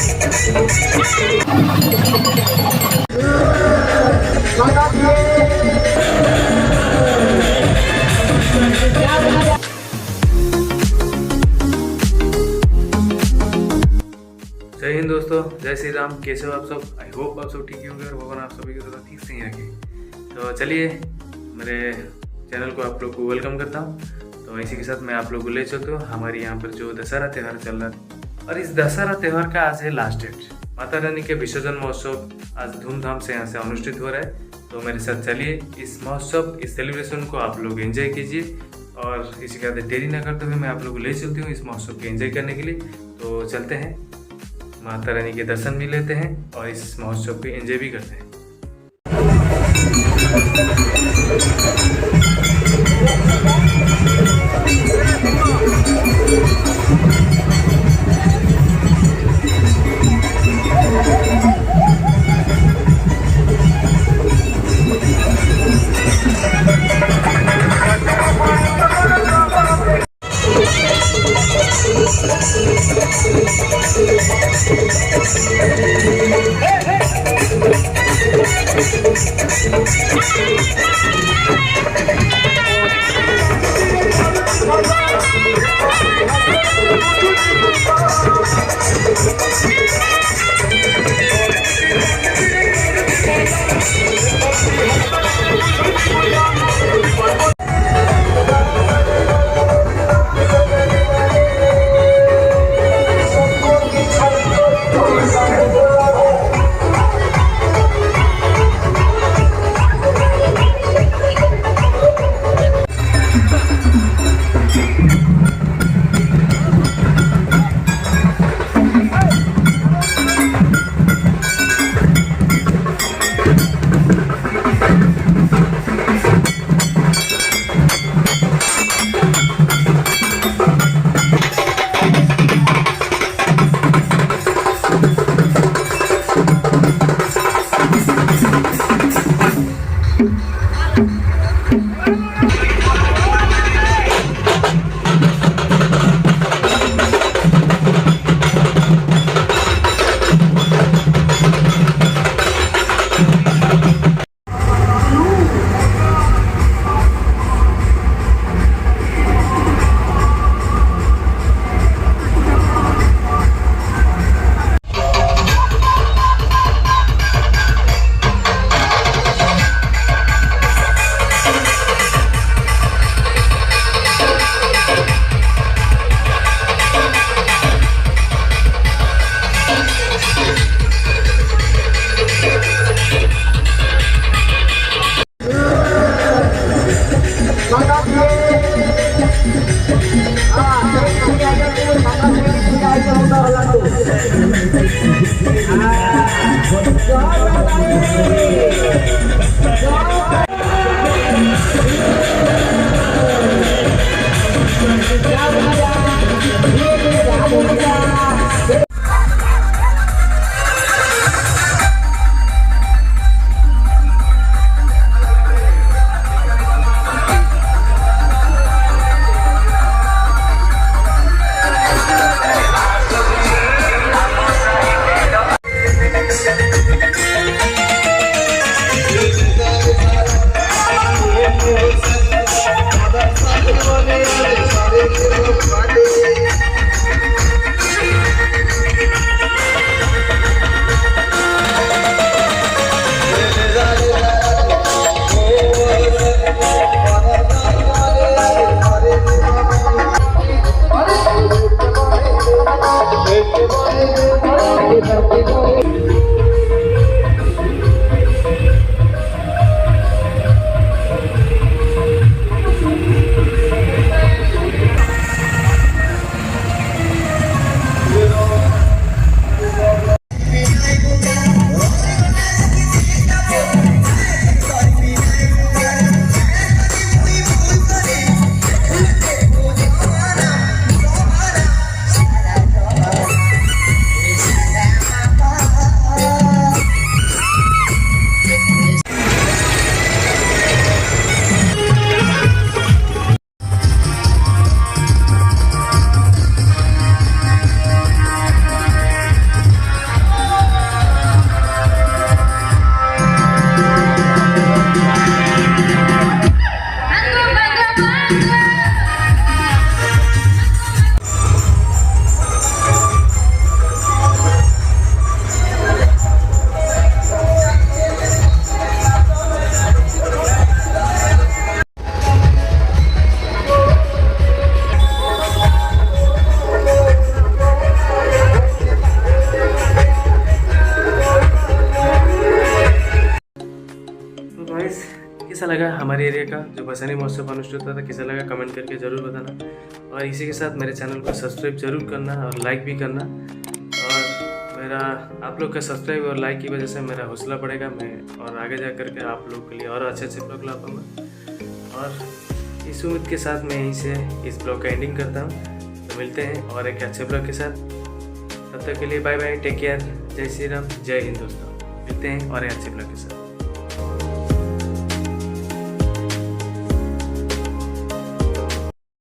जय हिंद दोस्तों, जय श्री राम। कैसे हो आप सब? आई होप आप सब ठीक ही होंगे और भगवान आप सभी को थोड़ा ठीक से ही रखे। तो चलिए, मेरे चैनल को आप लोग को वेलकम करता हूँ। तो इसी के साथ मैं आप लोग को ले चलता हूँ हमारे यहाँ पर जो दशहरा त्यौहार चल रहा है, और इस दशहरा त्यौहार का आज है लास्ट डेट। माता रानी के विसर्जन महोत्सव आज धूमधाम से यहाँ से अनुष्ठित हो रहा है। तो मेरे साथ चलिए इस महोत्सव, इस सेलिब्रेशन को आप लोग एंजॉय कीजिए। और इसी के साथ देरी न करते हुए मैं आप लोग को ले चलती हूँ इस महोत्सव को एंजॉय करने के लिए। तो चलते हैं, माता रानी के दर्शन भी लेते हैं और इस महोत्सव को एंजॉय भी करते हैं। लगा हमारे एरिया का जो बसंती महोत्सव अनुष्ठित होता था, कैसा लगा कमेंट करके ज़रूर बताना। और इसी के साथ मेरे चैनल को सब्सक्राइब जरूर करना और लाइक भी करना। और मेरा आप लोग का सब्सक्राइब और लाइक की वजह से मेरा हौसला बढ़ेगा, मैं और आगे जा करके आप लोग के लिए और अच्छे अच्छे ब्लॉग ला पाऊँगा। और इस उम्मीद के साथ मैं यहीं से इस ब्लॉग का एंडिंग करता हूँ। तो मिलते हैं और एक अच्छे ब्लॉग के साथ, तब तक के लिए बाय बाय, टेक केयर, जय श्री राम, जय हिंद दोस्तों। मिलते हैं और एक अच्छे ब्लॉग के साथ।